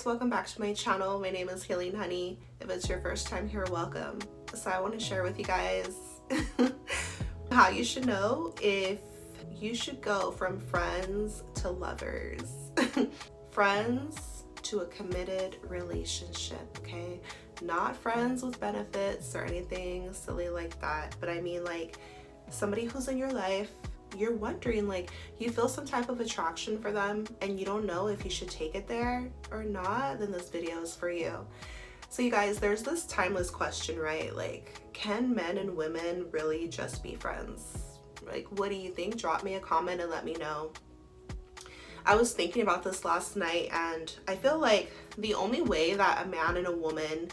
guys, welcome back to my channel. My name is Healing Honey. If it's your first time here, welcome. So I want to share with you guys how you should know if you should go from friends to lovers. Friends to a committed relationship, okay? Not friends with benefits or anything silly like that, but I mean like somebody who's in your life, you're wondering, like, you feel some type of attraction for them and you don't know if you should take it there or not, then this video is for you. So you guys, there's this timeless question, right? Like, can men and women really just be friends? Like, what do you think? Drop me a comment and let me know. I was thinking about this last night, and I feel like the only way that a man and a woman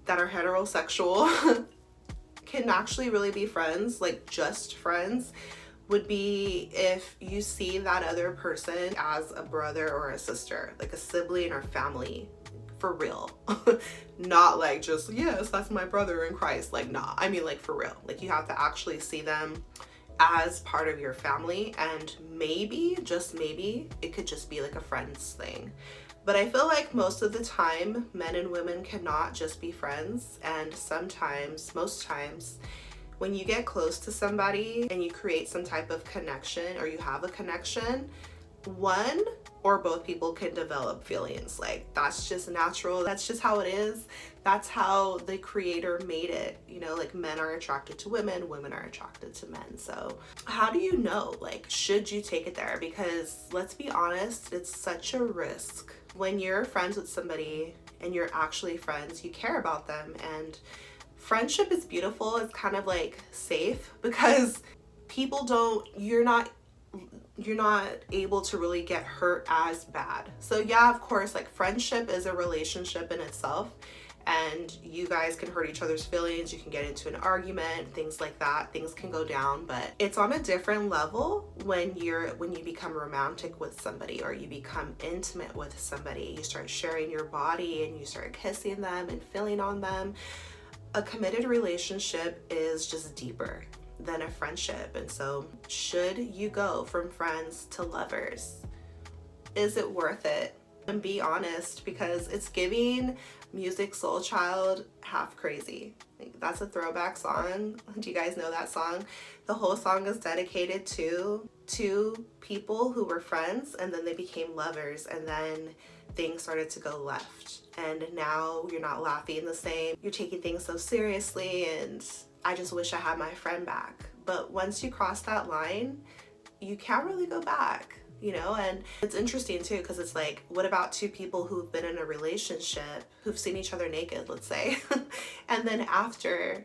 that are heterosexual can actually really be friends, like just friends, would be if you see that other person as a brother or a sister, like a sibling or family, for real. Not like just, yes, that's my brother in Christ. Like, nah, I mean like for real. Like you have to actually see them as part of your family, and maybe, just maybe, it could just be like a friends thing. But I feel like most of the time, men and women cannot just be friends, and sometimes, most times, when you get close to somebody and you create some type of connection, or you have a connection, one or both people can develop feelings. Like, that's just natural. That's just how it is. That's how the creator made it. You know, like men are attracted to women, women are attracted to men. So how do you know? Like, should you take it there? Because let's be honest, it's such a risk. When you're friends with somebody and you're actually friends, you care about them, and friendship is beautiful. It's kind of like safe because you're not able to really get hurt as bad. So yeah, of course, like friendship is a relationship in itself, and you guys can hurt each other's feelings. You can get into an argument, things like that. Things can go down, but it's on a different level when you become romantic with somebody, or you become intimate with somebody. You start sharing your body and you start kissing them and feeling on them. A committed relationship is just deeper than a friendship. And so should you go from friends to lovers? Is it worth it? And be honest, because it's giving Music Soul Child Half Crazy. Like, that's a throwback song. Do you guys know that song? The whole song is dedicated to two people who were friends, and then they became lovers, and then things started to go left, and now you're not laughing the same. You're taking things so seriously, and I just wish I had my friend back. But once you cross that line, you can't really go back, you know? And it's interesting too, because it's like, what about two people who've been in a relationship, who've seen each other naked, let's say, and then after,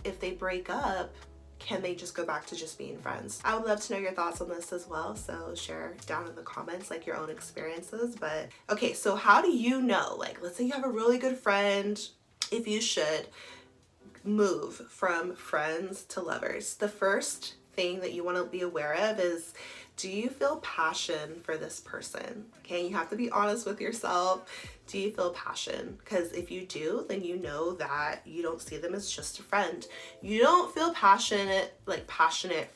if they break up, can they just go back to just being friends? I would love to know your thoughts on this as well, so share down in the comments like your own experiences. But okay, so how do you know? Like, let's say you have a really good friend, if you should move from friends to lovers. The first thing that you want to be aware of is, do you feel passion for this person? Okay, you have to be honest with yourself. Do you feel passion? Because if you do, then you know that you don't see them as just a friend. You don't feel passionate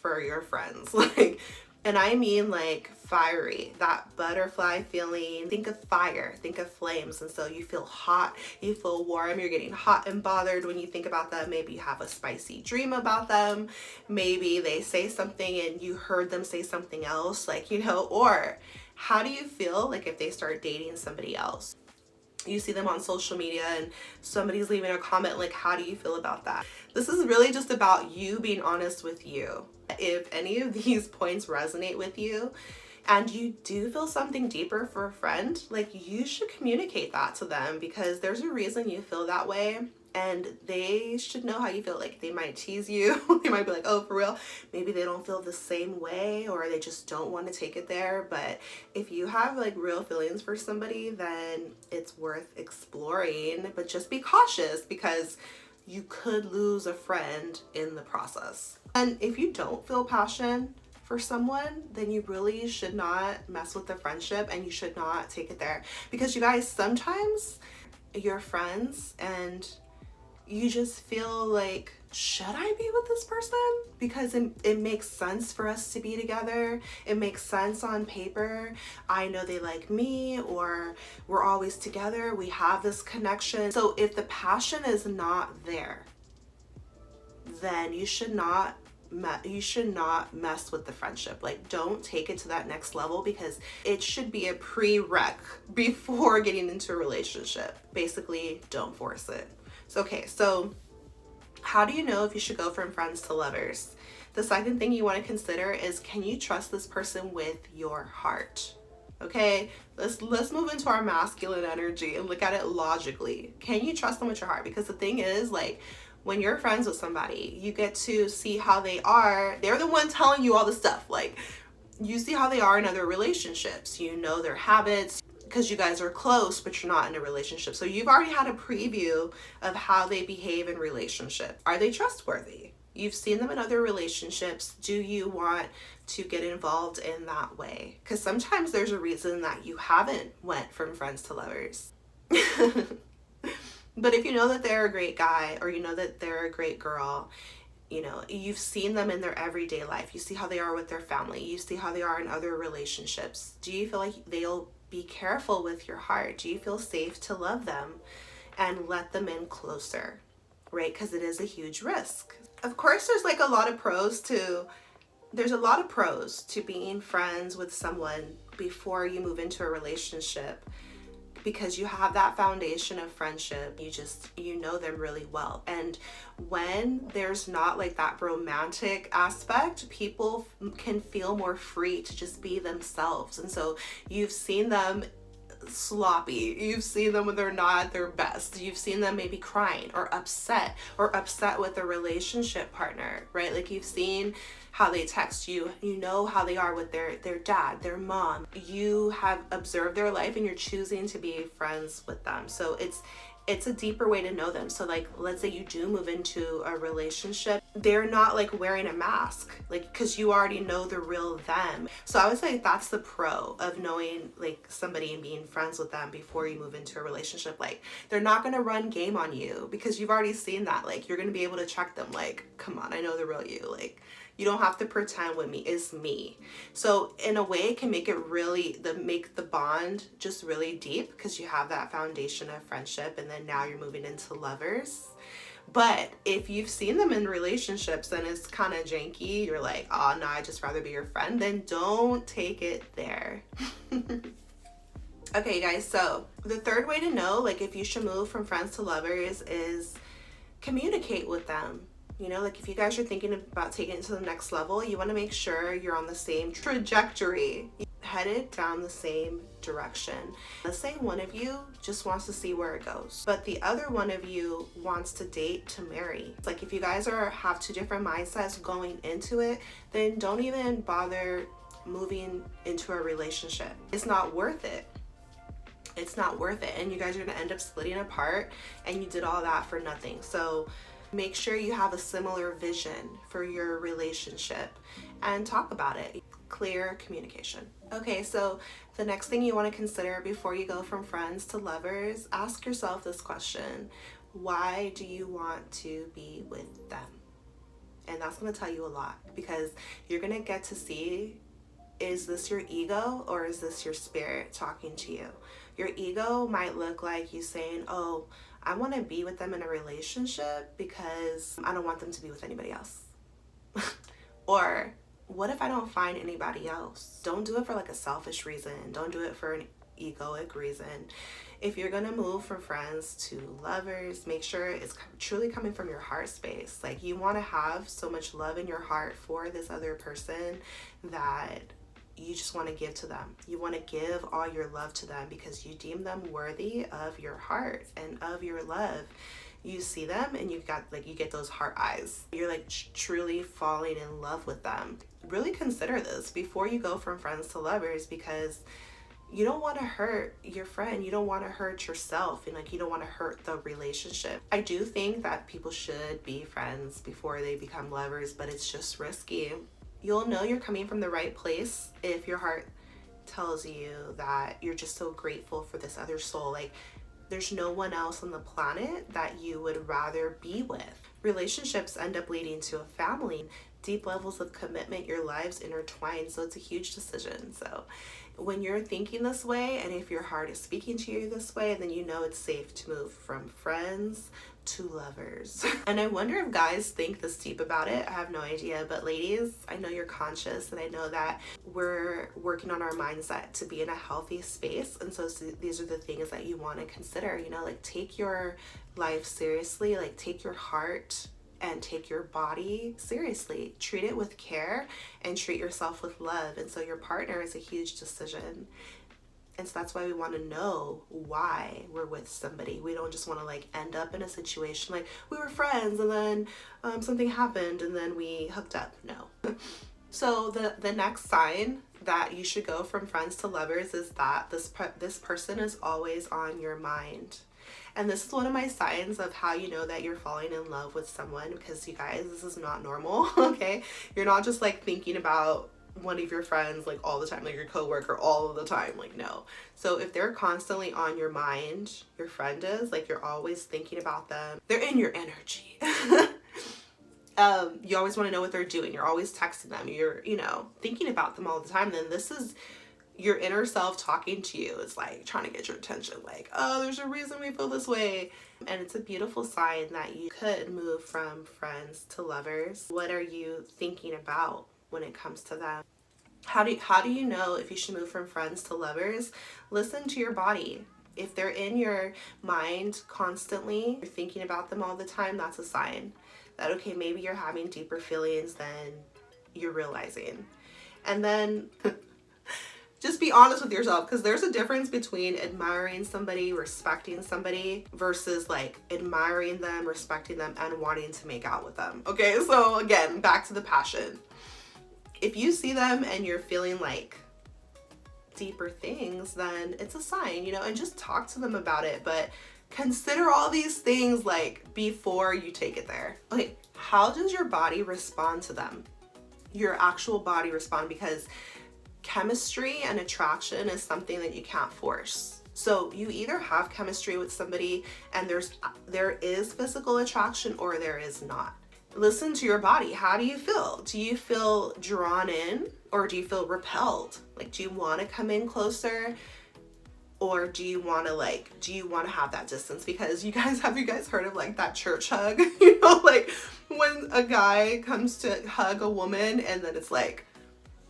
for your friends. Like, and I mean like fiery, that butterfly feeling. Think of fire, think of flames. And so you feel hot, you feel warm, you're getting hot and bothered when you think about them. Maybe you have a spicy dream about them. Maybe they say something and you heard them say something else, like, you know. Or how do you feel like if they start dating somebody else? You see them on social media and somebody's leaving a comment, like, how do you feel about that? This is really just about you being honest with you. If any of these points resonate with you and you do feel something deeper for a friend, like, you should communicate that to them, because there's a reason you feel that way, and they should know how you feel. Like, they might tease you. They might be like, oh, for real? Maybe they don't feel the same way, or they just don't want to take it there. But if you have like real feelings for somebody, then it's worth exploring. But just be cautious, because you could lose a friend in the process. And if you don't feel passion for someone, then you really should not mess with the friendship, and you should not take it there. Because you guys, sometimes you're friends and you just feel like, should I be with this person? Because it makes sense for us to be together. It makes sense on paper. I know they like me, or we're always together. We have this connection. So if the passion is not there, then you should not mess with the friendship. Like, don't take it to that next level, because it should be a prereq before getting into a relationship. Basically, don't force it. So how do you know if you should go from friends to lovers? The second thing you want to consider is, can you trust this person with your heart? Okay, let's move into our masculine energy and look at it logically. Can you trust them with your heart? Because the thing is, like, when you're friends with somebody, you get to see how they are. They're the one telling you all the stuff. Like, you see how they are in other relationships. You know their habits, because you guys are close, but you're not in a relationship. So you've already had a preview of how they behave in relationships. Are they trustworthy? You've seen them in other relationships. Do you want to get involved in that way? Because sometimes there's a reason that you haven't went from friends to lovers. But if you know that they're a great guy, or you know that they're a great girl, you know, you've seen them in their everyday life. You see how they are with their family. You see how they are in other relationships. Do you feel like they'll be careful with your heart? Do you feel safe to love them and let them in closer, right? Because it is a huge risk. Of course, there's a lot of pros to being friends with someone before you move into a relationship, because you have that foundation of friendship. You know them really well. And when there's not like that romantic aspect, people can feel more free to just be themselves. And so you've seen them sloppy. You've seen them when they're not at their best. You've seen them maybe crying or upset with a relationship partner, right? Like, you've seen how they text you. You know how they are with their dad, their mom. You have observed their life, and you're choosing to be friends with them. So it's a deeper way to know them. So, like, let's say you do move into a relationship, they're not like wearing a mask, like, because you already know the real them. So I would say that's the pro of knowing like somebody and being friends with them before you move into a relationship. Like, they're not going to run game on you, because you've already seen that. Like, you're going to be able to check them. Like, come on, I know the real you. Like, you don't have to pretend with me. It's me. So in a way, it can make make the bond just really deep, because you have that foundation of friendship, and then now you're moving into lovers. But if you've seen them in relationships and it's kind of janky, you're like, oh no, I'd just rather be your friend, then don't take it there. Okay, guys, so the third way to know like if you should move from friends to lovers is communicate with them. You know, like if you guys are thinking about taking it to the next level, you want to make sure you're on the same trajectory, headed down the same direction. Let's say one of you just wants to see where it goes, but the other one of you wants to date to marry. It's like if you guys have two different mindsets going into it, then don't even bother moving into a relationship. It's not worth it. It's not worth it. And you guys are going to end up splitting apart, and you did all that for nothing. So make sure you have a similar vision for your relationship and talk about it. Clear communication. Okay, so the next thing you want to consider before you go from friends to lovers, ask yourself this question: why do you want to be with them? And that's going to tell you a lot, because you're going to get to see, is this your ego or is this your spirit talking to you? Your ego might look like you saying, oh, I want to be with them in a relationship because I don't want them to be with anybody else. Or what if I don't find anybody else? Don't do it for like a selfish reason. Don't do it for an egoic reason. If you're going to move from friends to lovers, make sure it's truly coming from your heart space. Like, you want to have so much love in your heart for this other person that you just want to give to them. You want to give all your love to them because you deem them worthy of your heart and of your love. You see them and you get those heart eyes. You're like truly falling in love with them. Really consider this before you go from friends to lovers, because you don't want to hurt your friend. You don't want to hurt yourself, and like you don't want to hurt the relationship. I do think that people should be friends before they become lovers, but it's just risky. You'll know you're coming from the right place if your heart tells you that you're just so grateful for this other soul. Like, There's no one else on the planet that you would rather be with. Relationships end up leading to a family, deep levels of commitment, your lives intertwine, so it's a huge decision. So when you're thinking this way, and if your heart is speaking to you this way, then you know it's safe to move from friends to lovers. And I wonder if guys think this deep about it. I have no idea, but ladies, I know you're conscious, and I know that we're working on our mindset to be in a healthy space. And so these are the things that you want to consider, you know, like take your life seriously, like take your heart and take your body seriously. Treat it with care and treat yourself with love. And so your partner is a huge decision. And so that's why we want to know why we're with somebody. We don't just want to like end up in a situation like we were friends and then something happened and then we hooked up. No. So the next sign that you should go from friends to lovers is that this person is always on your mind. And this is one of my signs of how you know that you're falling in love with someone, because you guys, this is not normal, okay? You're not just like thinking about one of your friends like all the time, like your coworker all of the time, like no. So if they're constantly on your mind, your friend is, like you're always thinking about them, they're in your energy. You always want to know what they're doing, you're always texting them, you're, you know, thinking about them all the time, then this is your inner self talking to you. It's like trying to get your attention, like, oh, there's a reason we feel this way. And it's a beautiful sign that you could move from friends to lovers. What are you thinking about when it comes to them? How do you know if you should move from friends to lovers? Listen to your body. If they're in your mind constantly, you're thinking about them all the time, that's a sign that, okay, maybe you're having deeper feelings than you're realizing. And then just be honest with yourself, because there's a difference between admiring somebody, respecting somebody, versus like admiring them, respecting them, and wanting to make out with them. Okay, so again, back to the passion. If you see them and you're feeling like deeper things, then it's a sign, you know, and just talk to them about it. But consider all these things like before you take it there. Okay, how does your body respond to them? Your actual body respond, because chemistry and attraction is something that you can't force. So you either have chemistry with somebody and there is physical attraction, or there is not. Listen to your body. How do you feel? Do you feel drawn in, or do you feel repelled? Like, do you want to come in closer, or do you want to have that distance? Because you guys, have you guys heard of like that church hug? You know, like when a guy comes to hug a woman and then it's like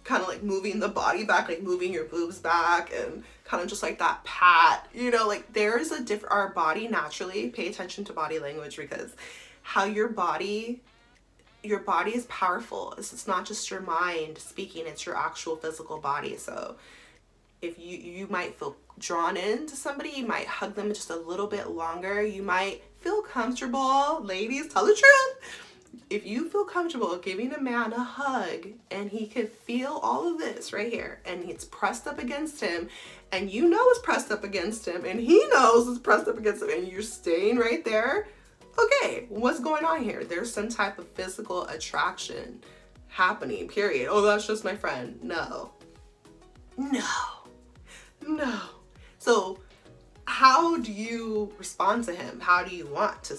kind of like moving the body back, like moving your boobs back, and kind of just like that pat, you know, like there's our body naturally, pay attention to body language, because how your body is powerful. It's not just your mind speaking, it's your actual physical body. So if you might feel drawn into somebody, you might hug them just a little bit longer, you might feel comfortable. Ladies, tell the truth. If you feel comfortable giving a man a hug and he could feel all of this right here, and it's pressed up against him, and you know it's pressed up against him, and he knows it's pressed up against him, and you're staying right there, okay, what's going on here? There's some type of physical attraction happening, period. Oh, that's just my friend. No. So how do you respond to him? How do you want to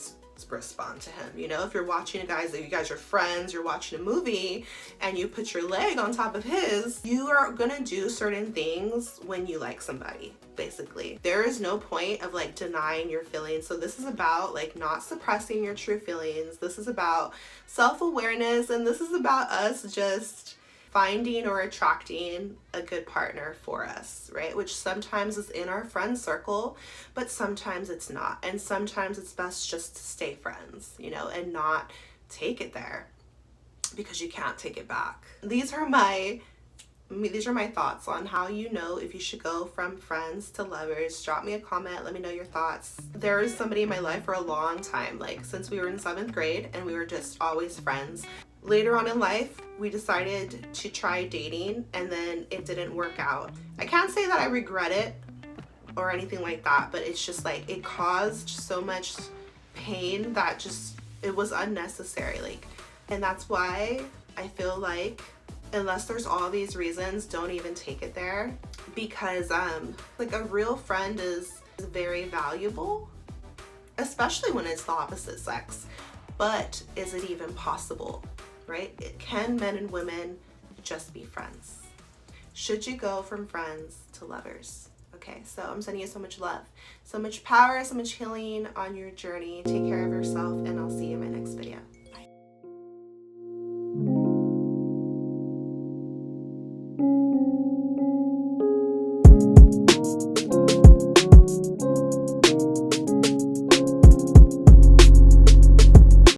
respond to him? You know, if you're watching you guys are friends, you're watching a movie and you put your leg on top of his, you are gonna do certain things when you like somebody. Basically, there is no point of like denying your feelings. So this is about like not suppressing your true feelings. This is about self-awareness, and this is about us just finding or attracting a good partner for us, right? Which sometimes is in our friend circle, but sometimes it's not. And sometimes it's best just to stay friends, you know, and not take it there, because you can't take it back. These are my thoughts on how you know if you should go from friends to lovers. Drop me a comment, let me know your thoughts. There was somebody in my life for a long time, like since we were in 7th grade, and we were just always friends. Later on in life, we decided to try dating, and then it didn't work out. I can't say that I regret it or anything like that, but it's just like it caused so much pain that just it was unnecessary. Like, and that's why I feel like unless there's all these reasons, don't even take it there, because like a real friend is is very valuable, especially when it's the opposite sex. But is it even possible, right? Can men and women just be friends? Should you go from friends to lovers? Okay, so I'm sending you so much love, so much power, so much healing on your journey. Take care of yourself, and I'll see you in my next video.